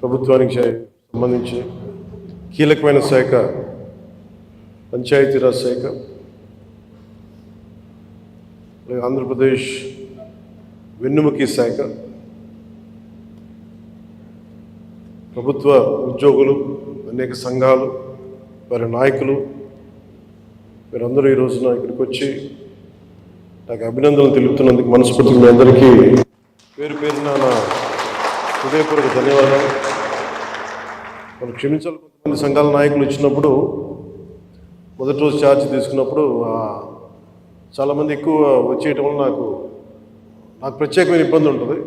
ప్రభుత్వానికి సంబంధించి కీలకమైన శాఖ పంచాయతీరాజ్ శాఖ, ఆంధ్రప్రదేశ్ వెన్నుముకి శాఖ, ప్రభుత్వ ఉద్యోగులు, అనేక సంఘాలు, వారి నాయకులు, మీరందరూ ఈ రోజున ఇక్కడికి వచ్చి నాకు అభినందనలు తెలుపుతున్నందుకు మనస్ఫూర్తిగా మీ అందరికీ పేరు పేరున నా హృదయపూర్వక ధన్యవాదాలు. మనం క్షమించాలి, కొంతమంది సంఘాల నాయకులు వచ్చినప్పుడు మొదటి రోజు ఛార్జ్ తీసుకున్నప్పుడు చాలామంది ఎక్కువ వచ్చేయటం వల్ల నాకు ప్రత్యేకమైన ఇబ్బంది ఉంటుంది.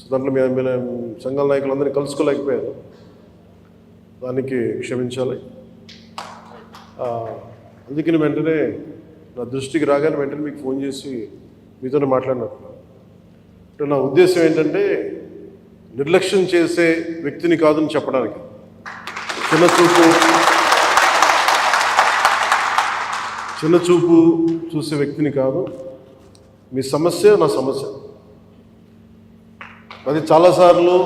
సో దాంట్లో మేము సంఘాల నాయకులందరినీ కలుసుకోలేకపోయారు, దానికి క్షమించాలి. అందుకని వెంటనే నా దృష్టికి రాగానే వెంటనే మీకు ఫోన్ చేసి మీతోనే మాట్లాడినట్టు. అంటే నా ఉద్దేశం ఏంటంటే నిర్లక్ష్యం చేసే వ్యక్తిని కాదని చెప్పడానికి, చిన్నచూపు చూసే వ్యక్తిని కాదు. మీ సమస్య నా సమస్య, అది చాలాసార్లు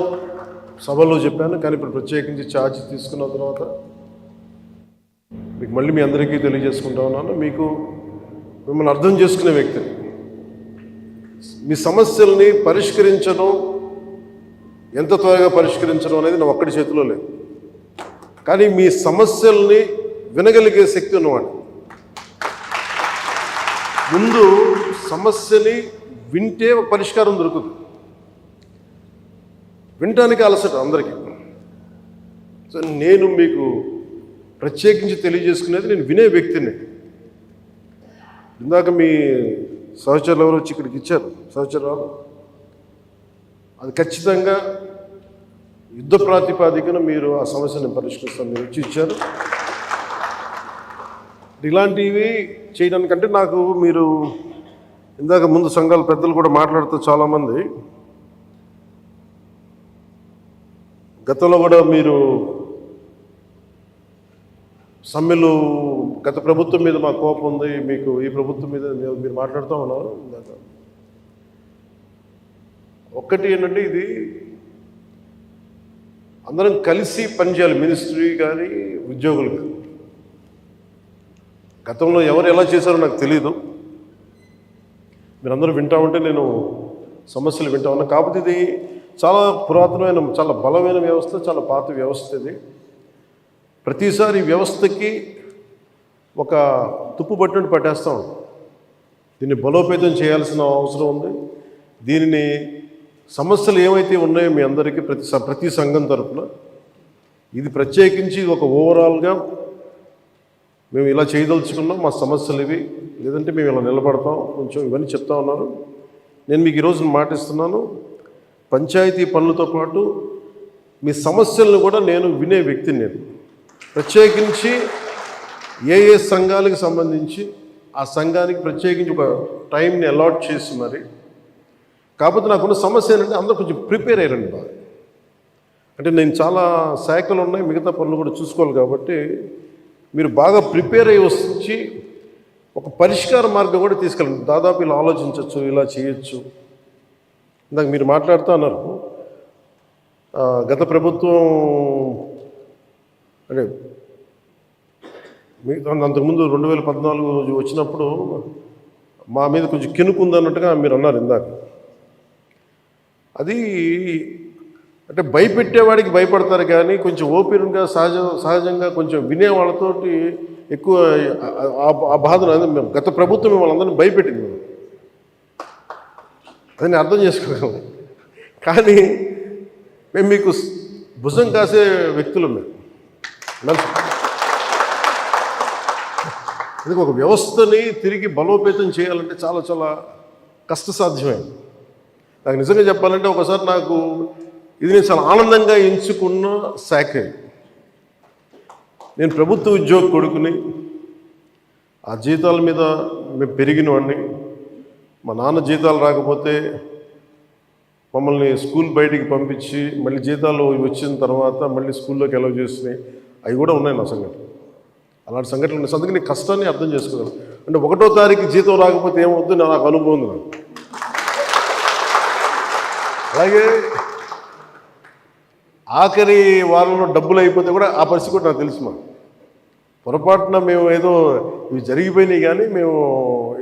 సభలో చెప్పాను. కానీ ఇప్పుడు ప్రత్యేకించి ఛార్జ్ తీసుకున్న తర్వాత మీకు మళ్ళీ మీ అందరికీ తెలియజేసుకుంటా ఉన్నాను. మిమ్మల్ని అర్థం చేసుకునే వ్యక్తిని, మీ సమస్యల్ని పరిష్కరించడం, ఎంత త్వరగా పరిష్కరించడం అనేది నా ఒక్కడి చేతిలో లేదు. కానీ మీ సమస్యల్ని వినగలిగే శక్తి ఉన్నవాడు. ముందు సమస్యని వింటే పరిష్కారం దొరుకుతుంది. వినటానికి అలసట అందరికీ. సో నేను మీకు ప్రత్యేకించి తెలియజేసుకునేది, నేను వినే వ్యక్తిని. ఇందాక మీ సహచరులు ఎవరు వచ్చి ఇక్కడికి ఇచ్చారు, సహచరులు, అది ఖచ్చితంగా యుద్ధ ప్రాతిపాదికన మీరు ఆ సమస్యను పరిష్కరిస్తాను మీరు వచ్చి ఇచ్చారు. ఇలాంటివి చేయడానికంటే మీరు ఇందాక ముందు సంఘాల పెద్దలు కూడా మాట్లాడుతూ చాలామంది గతంలో కూడా మీరు సమ్మెలు, గత ప్రభుత్వం మీద మా కోపం ఉంది, మీకు ఈ ప్రభుత్వం మీద మీరు మాట్లాడుతూ ఉన్నారు. ఒక్కటి ఏంటంటే, ఇది అందరం కలిసి పనిచేయాలి, మినిస్ట్రీ కానీ ఉద్యోగులు కానీ. గతంలో ఎవరు ఎలా చేశారో నాకు తెలీదు, మీరందరూ వింటా ఉంటే నేను సమస్యలు వింటా ఉన్నా. కాకపోతే ఇది చాలా పురాతనమైన, చాలా బలమైన వ్యవస్థ, చాలా పాత వ్యవస్థ. ఇది ప్రతిసారి వ్యవస్థకి ఒక తుప్పు పట్టినట్టు పట్టేస్తాం. దీన్ని బలోపేతం చేయాల్సిన అవసరం ఉంది. దీనిని సమస్యలు ఏవైతే ఉన్నాయో మీ అందరికీ ప్రతి సంఘం తరఫున ఇది ప్రత్యేకించి ఒక ఓవరాల్గా మేము ఇలా చేయదలుచుకున్నాం, మా సమస్యలు ఇవి, లేదంటే మేము ఇలా నిలబడతాం, కొంచెం ఇవన్నీ చెప్తా ఉన్నారు. నేను మీకు ఈరోజు మాటిస్తున్నాను, పంచాయతీ పనులతో పాటు మీ సమస్యలను కూడా నేను వినే వ్యక్తిని. నేను ప్రత్యేకించి ఏ సంఘాలకు సంబంధించి ఆ సంఘానికి ప్రత్యేకించి ఒక టైంని అలాట్ చేసి మరి. కాకపోతే నాకున్న సమస్య ఏంటంటే అందరూ కొంచెం ప్రిపేర్ అయ్యారండి బాగా. అంటే నేను చాలా శాఖలు ఉన్నాయి, మిగతా పనులు కూడా చూసుకోవాలి. కాబట్టి మీరు బాగా ప్రిపేర్ అయ్యి వచ్చి ఒక పరిష్కార మార్గం కూడా తీసుకెళ్ళండి. దాదాపు ఇలా ఆలోచించవచ్చు, ఇలా చేయొచ్చు. ఇందాక మీరు మాట్లాడుతూ అన్నారు, గత ప్రభుత్వం అంటే అంతకుముందు 2014 వచ్చినప్పుడు మా మీద కొంచెం కినుకుందన్నట్టుగా మీరు అన్నారు ఇందాక. అది అంటే భయపెట్టేవాడికి భయపడతారు, కానీ కొంచెం ఓపెన్గా సహజంగా కొంచెం వినేవాళ్ళతోటి ఎక్కువ ఆ బాధను మేము గత ప్రభుత్వం మిమ్మల్ని అందరినీ భయపెట్టింది, మేము అదని అర్థం చేసుకోగలం. కానీ మేము మీకు భుజం కాసే వ్యక్తులు మేము. అందుకే ఒక వ్యవస్థని తిరిగి బలోపేతం చేయాలంటే చాలా చాలా కష్టసాధ్యమైంది. నాకు నిజంగా చెప్పాలంటే ఒకసారి ఇది నేను చాలా ఆనందంగా ఎంచుకున్న శాఖ. నేను ప్రభుత్వ ఉద్యోగ కొడుకుని, ఆ జీతాల మీద మేము పెరిగిన వాడిని. మా నాన్న జీతాలు రాకపోతే మమ్మల్ని స్కూల్ బయటికి పంపించి మళ్ళీ జీతాలు వచ్చిన తర్వాత మళ్ళీ స్కూల్లోకి అలౌ చేసినాయి, అవి కూడా ఉన్నాయి నా సంఘటన. అలాంటి సంఘటనలు ఉన్నాయి. అందుకని నీ కష్టాన్ని అర్థం చేసుకోగలను. అంటే 1వ తారీఖు జీతం రాకపోతే ఏమవుద్దు నాకు అనుభవం ఉంది. అలాగే ఆఖరి వారంలో డబ్బులు అయిపోతే కూడా ఆ పరిస్థితి కూడా నాకు తెలుసు. మా పొరపాటున మేము ఏదో ఇవి జరిగిపోయినాయి, కానీ మేము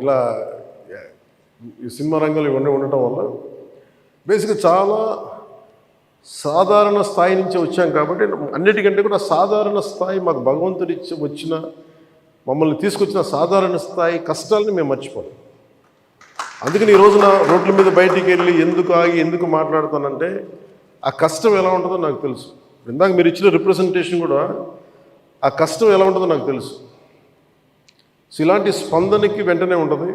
ఇలా ఈ సినిమా రంగంలో ఇవన్నీ ఉండటం వల్ల బేసిక్గా చాలా సాధారణ స్థాయి నుంచి వచ్చాం కాబట్టి అన్నిటికంటే కూడా సాధారణ స్థాయి మాకు భగవంతుడి వచ్చిన మమ్మల్ని తీసుకొచ్చిన సాధారణ స్థాయి కష్టాలని మేము మర్చిపోం. అందుకని ఈ రోజున రోడ్ల మీద బయటికి వెళ్ళి ఎందుకు ఆగి ఎందుకు మాట్లాడతానంటే ఆ కష్టం ఎలా ఉంటుందో నాకు తెలుసు. ఇందాక మీరు ఇచ్చిన రిప్రజెంటేషన్ కూడా ఆ కష్టం ఎలా ఉంటుందో నాకు తెలుసు. సో ఇలాంటి స్పందనకి వెంటనే ఉంటుంది.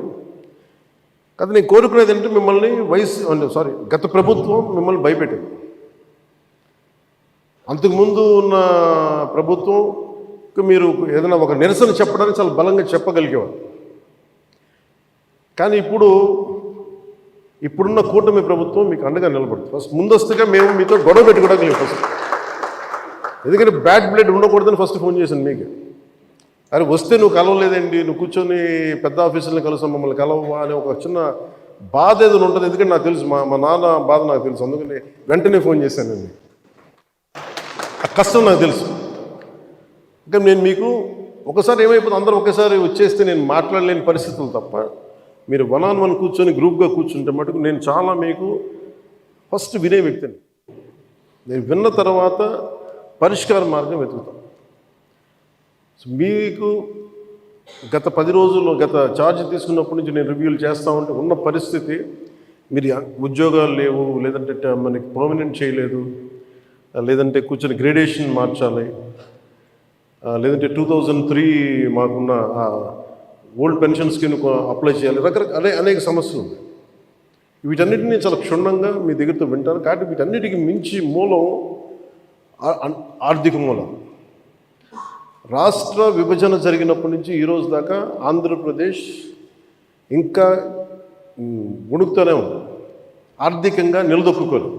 కదా నేను కోరుకునేది అంటే మిమ్మల్ని గత ప్రభుత్వం మిమ్మల్ని భయపెట్టింది. అంతకుముందు ఉన్న ప్రభుత్వంకి మీరు ఏదైనా ఒక నిరసన చెప్పడానికి చాలా బలంగా చెప్పగలిగేవారు. కానీ ఇప్పుడున్న కూటమి ప్రభుత్వం మీకు అండగా నిలబడుతుంది. ఫస్ట్ ముందస్తుగా మేము మీతో గొడవ పెట్టుకోవడానికి ఫస్ట్, ఎందుకంటే బ్యాడ్ బ్లడ్ ఉండకూడదని ఫస్ట్ ఫోన్ చేశాను మీకు. అరే వస్తే నువ్వు కలవలేదండి, నువ్వు కూర్చొని పెద్ద ఆఫీసులను కలుస్తాం, మమ్మల్ని కలవవా అని ఒక చిన్న బాధ ఏదైనా ఉంటుంది. ఎందుకంటే నాకు తెలుసు, మా నాన్న బాధ నాకు తెలుసు. అందుకని వెంటనే ఫోన్ చేశానండి. ఆ కష్టం నాకు తెలుసు. ఇంకా నేను మీకు ఒకసారి ఏమైపోతుంది, అందరూ ఒకేసారి వచ్చేస్తే నేను మాట్లాడలేని పరిస్థితులు తప్ప మీరు 1-on-1 కూర్చొని గ్రూప్గా కూర్చుంటే మటుకు నేను చాలా మీకు ఫస్ట్ వినే వ్యక్తిని. నేను విన్న తర్వాత పరిష్కార మార్గం వెతుకుతాను. సో మీకు గత 10 రోజుల్లో గత ఛార్జ్ తీసుకున్నప్పటి నుంచి నేను రివ్యూలు చేస్తూ ఉంటే ఉన్న పరిస్థితి, మీరు ఉద్యోగాలు లేవు, లేదంటే మనకి పర్మనెంట్ చేయలేదు, లేదంటే కూర్చొని గ్రేడేషన్ మార్చాలి, లేదంటే 2003 మాకున్న ఓల్డ్ పెన్షన్ స్కీమ్ అప్లై చేయాలి, రకరకాల అనేక సమస్యలు ఉన్నాయి. వీటన్నిటినీ చాలా క్షుణ్ణంగా మీ దగ్గరతో వింటారు. కాబట్టి వీటన్నిటికీ మించి మూలం ఆర్థిక మూలం. రాష్ట్ర విభజన జరిగినప్పటి నుంచి ఈరోజు దాకా ఆంధ్రప్రదేశ్ ఇంకా ఉణుకుతూనే ఉంది, ఆర్థికంగా నిలదొక్కుకోలేదు.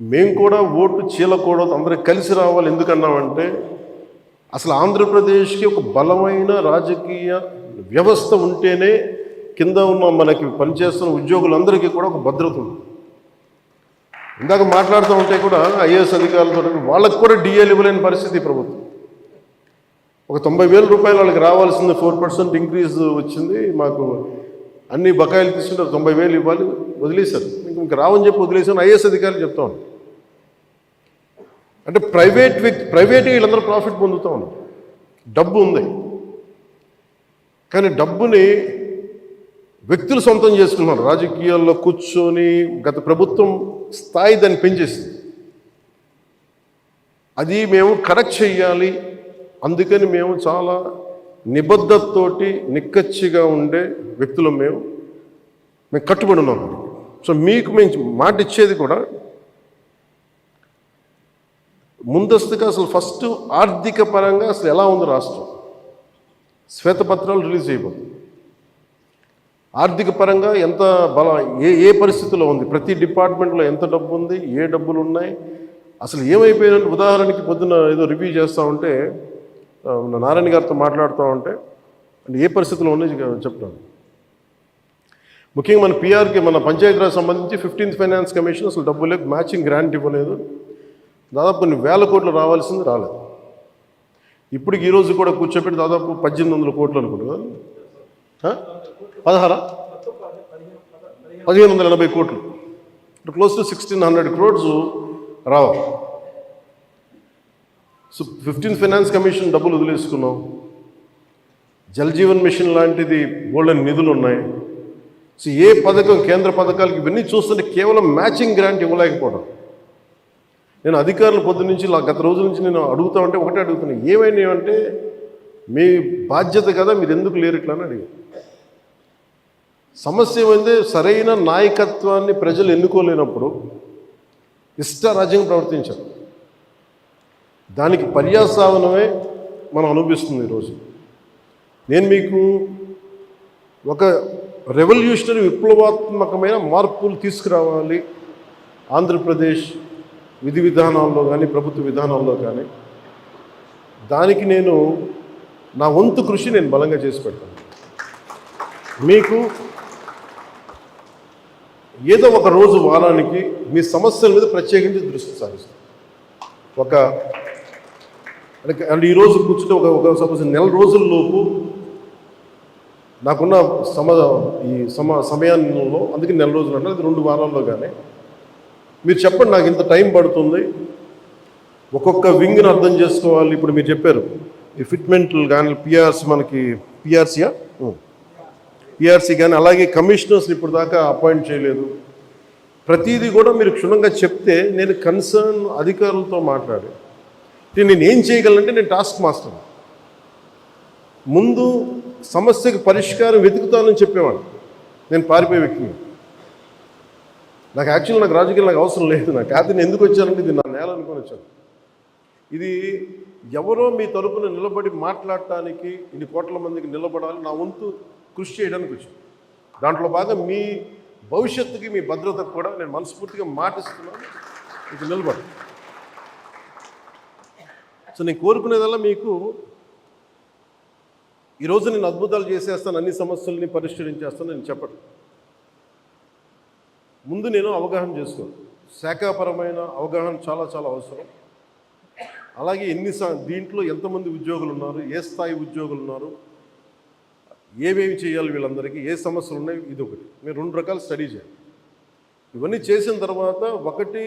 మేము కూడా ఓటు చీలకూడదు, అందరూ కలిసి రావాలి. ఎందుకన్నామంటే అసలు ఆంధ్రప్రదేశ్కి ఒక బలమైన రాజకీయ వ్యవస్థ ఉంటేనే కింద ఉన్న మనకి పనిచేస్తున్న ఉద్యోగులందరికీ కూడా ఒక భద్రత ఉంది. ఇందాక మాట్లాడుతూ ఉంటే కూడా ఐఏఎస్ అధికారులతో వాళ్ళకు కూడా డిఏలు ఇవ్వలేని పరిస్థితి ప్రభుత్వం. ఒక 90,000 రూపాయలు వాళ్ళకి రావాల్సింది 4% ఇంక్రీజ్ వచ్చింది. మాకు అన్ని బకాయిలు తీసుకుంటారు, 90,000 ఇవ్వాలి, వదిలేశారు. ఇంకా రావని చెప్పి వదిలేసాను. ఐఏఎస్ అధికారులు చెప్తా ఉన్నాను. అంటే ప్రైవేట్ వీళ్ళందరూ ప్రాఫిట్ పొందుతూ ఉన్నారు. డబ్బు ఉంది, కానీ డబ్బుని వ్యక్తులు సొంతం చేసుకున్నారు. రాజకీయాల్లో కూర్చొని గత ప్రభుత్వం స్థాయి దాన్ని పెంచేసింది. అది మేము కరెక్ట్ చెయ్యాలి. అందుకని మేము చాలా నిబద్ధతతోటి నిక్కచ్చిగా ఉండే వ్యక్తులు మేము కట్టుబడి ఉన్నాం. సో మీకు మేము మాట ఇచ్చేది కూడా ముందస్తుగా అసలు ఫస్ట్ ఆర్థిక పరంగా అసలు ఎలా ఉంది రాష్ట్రం, శ్వేతపత్రాలు రిలీజ్ చేయబోతుంది. ఆర్థిక పరంగా ఎంత ఏ పరిస్థితిలో ఉంది, ప్రతి డిపార్ట్మెంట్లో ఎంత డబ్బు ఉంది, ఏ డబ్బులు ఉన్నాయి, అసలు ఏమైపోయిన. ఉదాహరణకి పొద్దున్న ఏదో రివ్యూ చేస్తూ ఉంటే నారాయణ గారితో మాట్లాడుతూ ఉంటే అంటే ఏ పరిస్థితిలో ఉన్నాయి చెప్తాను. ముఖ్యంగా మన పిఆర్కి, మన పంచాయతీరాజ్ సంబంధించి 15th ఫైనాన్స్ కమిషన్ అసలు డబ్బు లేదు, మ్యాచింగ్ గ్రాంట్ ఇవ్వలేదు. దాదాపు కొన్ని వేల కోట్లు రావాల్సింది రాలేదు. ఇప్పటికి ఈరోజు కూడా కూర్చోబెట్టి దాదాపు 1800 కోట్లు అనుకుంటున్నా, 1580 కోట్లు, క్లోజ్ టు 1600 crores రావాలి. సో 15th ఫైనాన్స్ కమిషన్ డబ్బులు వదిలేసుకున్నాం. జల్ జీవన్ మిషన్ లాంటిది బోల్డెన్ నిధులు ఉన్నాయి. సో ఏ పథకం, కేంద్ర పథకాలకి ఇవన్నీ చూస్తుంటే కేవలం మ్యాచింగ్ గ్రాంట్ ఇవ్వలేకపోవడం. నేను అధికారులు పొద్దున్న నుంచి గత రోజుల నుంచి నేను అడుగుతా ఉంటే ఒకటే అడుగుతున్నాను, ఏమైనా అంటే మీ బాధ్యత కదా, మీరు ఎందుకు లేరు ఇట్లా అని అడిగాను. సమస్య ఏమైంది, సరైన నాయకత్వాన్ని ప్రజలు ఎన్నుకోలేనప్పుడు ఇష్టారాజ్యంగా ప్రవర్తించారు. దానికి పర్యాసావనమే మనం అనుభవిస్తుంది ఈరోజు. నేను మీకు ఒక రెవల్యూషనరీ విప్లవాత్మకమైన మార్పులు తీసుకురావాలి ఆంధ్రప్రదేశ్ విధి విధానాల్లో కానీ ప్రభుత్వ విధానాల్లో కానీ, దానికి నేను నా వంతు కృషి నేను బలంగా చేసి పెడతాను. మీకు ఏదో ఒక రోజు వారానికి మీ సమస్యల మీద ప్రత్యేకించి దృష్టి సారిస్తాం. అంటే ఈరోజు కూర్చుంటే ఒక సపోజ్ నెల రోజుల్లోపు నాకున్న సమయంలో, అందుకే నెల రోజులు అంటే అది 2 వారాల్లో కానీ మీరు చెప్పండి, నాకు ఇంత టైం పడుతుంది, ఒక్కొక్క వింగ్ని అర్థం చేసుకోవాలి. ఇప్పుడు మీరు చెప్పారు ఈ ఫిట్మెంట్లు కానీ మనకి పిఆర్సీ కానీ, అలాగే కమిషనర్స్ని ఇప్పుడు దాకా అపాయింట్ చేయలేదు. ప్రతిదీ కూడా మీరు క్షుణ్ణంగా చెప్తే నేను కన్సర్న్ అధికారులతో మాట్లాడి నేను ఏం చేయగలనంటే, నేను టాస్క్ మాస్టర్ ముందు సమస్యకి పరిష్కారం వెతుకుతానని చెప్పేవాడు. నేను పారిపోయే వ్యక్తిని. నాకు రాజకీయాలు నాకు అవసరం లేదు. నేను ఎందుకు వచ్చానంటే ఇది నా నేల అనుకొని వచ్చాను. ఇది ఎవరో మీ తరపున నిలబడి మాట్లాడటానికి ఇన్ని కోట్ల మందికి నిలబడాలి, నా వంతు కృషి చేయడానికి వచ్చాను. దాంట్లో భాగం మీ భవిష్యత్తుకి, మీ భద్రతకు కూడా నేను మనస్ఫూర్తిగా మాటిస్తున్నాను, ఇది నిలబడి. సో నేను కోరుకునేదల్లా మీకు ఈరోజు నేను అద్భుతాలు చేసేస్తాను, అన్ని సమస్యల్ని పరిష్కరించేస్తాను నేను చెప్పను. ముందు నేను అవగాహన చేసుకోను. శాఖాపరమైన అవగాహన చాలా చాలా అవసరం. అలాగే దీంట్లో ఎంతమంది ఉద్యోగులు ఉన్నారు, ఏ స్థాయి ఉద్యోగులు ఉన్నారు, ఏమేమి చేయాలి, వీళ్ళందరికీ ఏ సమస్యలు ఉన్నాయి, ఇది ఒకటి. మీరు 2 రకాలు స్టడీ చేయాలి. ఇవన్నీ చేసిన తర్వాత ఒకటి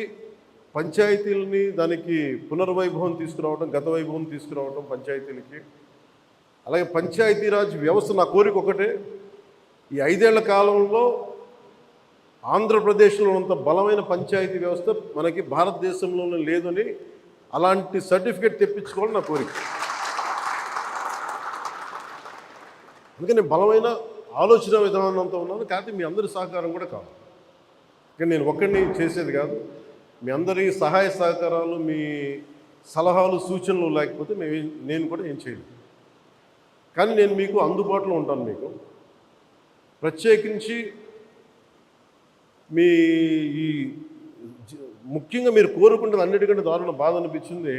పంచాయతీలని దానికి పునర్వైభవం తీసుకురావడం, గత వైభవం తీసుకురావడం పంచాయతీలకి. అలాగే పంచాయతీరాజ్ వ్యవస్థ నా కోరిక ఒకటే, ఈ 5 ఏళ్ల కాలంలో ఆంధ్రప్రదేశ్లో ఉన్నంత బలమైన పంచాయతీ వ్యవస్థ మనకి భారతదేశంలోనే లేదని అలాంటి సర్టిఫికేట్ తెప్పించుకోవాలని నా కోరిక. అందుకని బలమైన ఆలోచన విధానంతో ఉన్నాను. కాకపోతే మీ అందరి సహకారం కూడా కావాలి. కానీ నేను ఒక్కడిని చేసేది కాదు. మీ అందరి సహాయ సహకారాలు, మీ సలహాలు, సూచనలు లేకపోతే నేను కూడా ఏం చేయలేదు. కానీ నేను మీకు అందుబాటులో ఉంటాను. మీకు ప్రత్యేకించి ముఖ్యంగా మీరు కోరుకుంటుంది అన్నిటికంటే దారుణ బాధ అనిపించింది,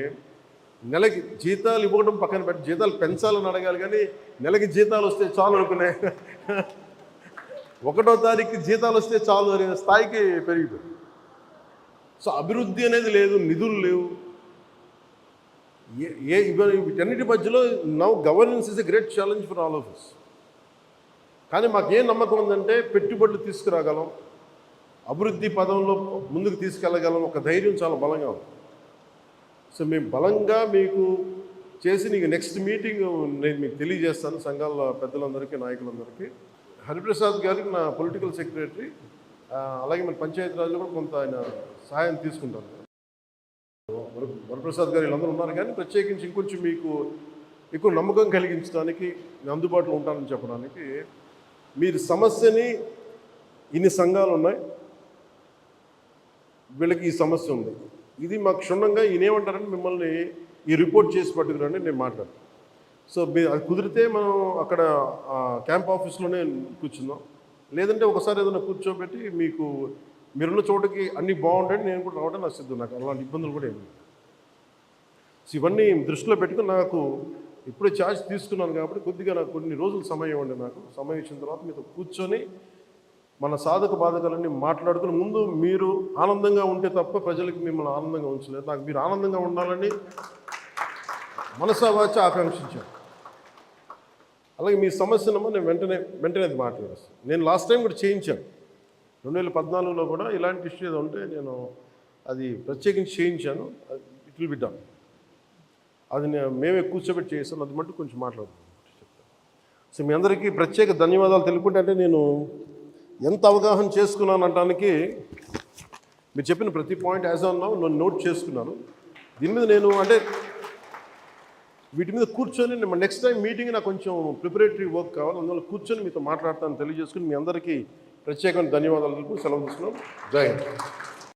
నెలకి జీతాలు ఇవ్వడం పక్కన పెట్టి జీతాలు పెంచాలని అడగాలి, కానీ నెలకి జీతాలు వస్తే చాలు అనుకునే 1వ తారీఖుకి జీతాలు వస్తే చాలు అనే స్థాయికి పెరిగిపోయింది. సో అభివృద్ధి అనేది లేదు, నిధులు లేవు. వీటన్నిటి మధ్యలో now governance is a great challenge for all of us. కానీ మాకేం నమ్మకం ఉందంటే పెట్టుబడులు తీసుకురాగలం, అభివృద్ధి పదంలో ముందుకు తీసుకెళ్ళగలం, ఒక ధైర్యం చాలా బలంగా ఉంది. సో మేము బలంగా మీకు చేసి నీకు నెక్స్ట్ మీటింగ్ నేను మీకు తెలియజేస్తాను, సంఘాల పెద్దలందరికీ, నాయకులందరికీ. హరిప్రసాద్ గారికి నా పొలిటికల్ సెక్రటరీ, అలాగే మన పంచాయతీరాజ్లో కూడా కొంత ఆయన సహాయం తీసుకుంటాను. వరప్రసాద్ గారు వీళ్ళందరూ ఉన్నారు. కానీ ప్రత్యేకించి ఇంకొంచెం మీకు ఎక్కువ నమ్మకం కలిగించడానికి నేను అందుబాటులో ఉంటానని చెప్పడానికి, మీరు సమస్యని ఇన్ని సంఘాలు ఉన్నాయి, వీళ్ళకి ఈ సమస్య ఉంది, ఇది మాకు క్షుణ్ణంగా ఈయనేమంటారంటే మిమ్మల్ని ఈ రిపోర్ట్ చేసి పట్టుకురండి, నేను మాట్లాడతాను. సో అది కుదిరితే మనం అక్కడ క్యాంప్ ఆఫీస్లోనే కూర్చుందాం, లేదంటే ఒకసారి ఏదైనా కూర్చోబెట్టి మీకు మీరున్న చోటకి అన్నీ బాగుంటాయి, నేను కూడా రావడం నాకు సిద్ధం. నాకు అలాంటి ఇబ్బందులు కూడా ఏమి. సో ఇవన్నీ దృష్టిలో పెట్టుకుని నాకు ఇప్పుడే ఛార్జ్ తీసుకున్నాను కాబట్టి కొద్దిగా నాకు కొన్ని రోజులు సమయం ఇవ్వండి. నాకు సమయం ఇచ్చిన తర్వాత మీతో కూర్చొని మన సాధక బాధకాలన్నీ మాట్లాడుకుని, ముందు మీరు ఆనందంగా ఉంటే తప్ప ప్రజలకి మిమ్మల్ని ఆనందంగా ఉంచలేదు. నాకు మీరు ఆనందంగా ఉండాలని మనసావాచ ఆకాంక్షించాను. అలాగే మీ సమస్యనమ్మా నేను వెంటనే అది మాట్లాడేస్తాను. నేను లాస్ట్ టైం కూడా చేయించాను, 2014లో కూడా ఇలాంటి ఇష్యూ ఏదో ఉంటే నేను అది ప్రత్యేకించి చేయించాను. It will be done. అది మేమే కూర్చోబెట్టి చేస్తాను, అది మటు కొంచెం మాట్లాడుతున్నాను. సో మీ అందరికీ ప్రత్యేక ధన్యవాదాలు తెలుపుకుంటే, అంటే నేను ఎంత అవగాహన చేసుకున్నాను అనడానికి మీరు చెప్పిన ప్రతి పాయింట్ యాజ్ ఆన్ నౌ నేను నోట్ చేసుకున్నాను. దీని మీద నేను అంటే వీటి మీద కూర్చొని నెక్స్ట్ టైం మీటింగ్ నాకు కొంచెం ప్రిపరేటరీ వర్క్ కావాలి, అందువల్ల కూర్చొని మీతో మాట్లాడతాను తెలియజేసుకుని మీ అందరికీ ప్రత్యేకమైన ధన్యవాదాలు తెలుపు సెలవు తీసుకున్నాం. జై హింద్.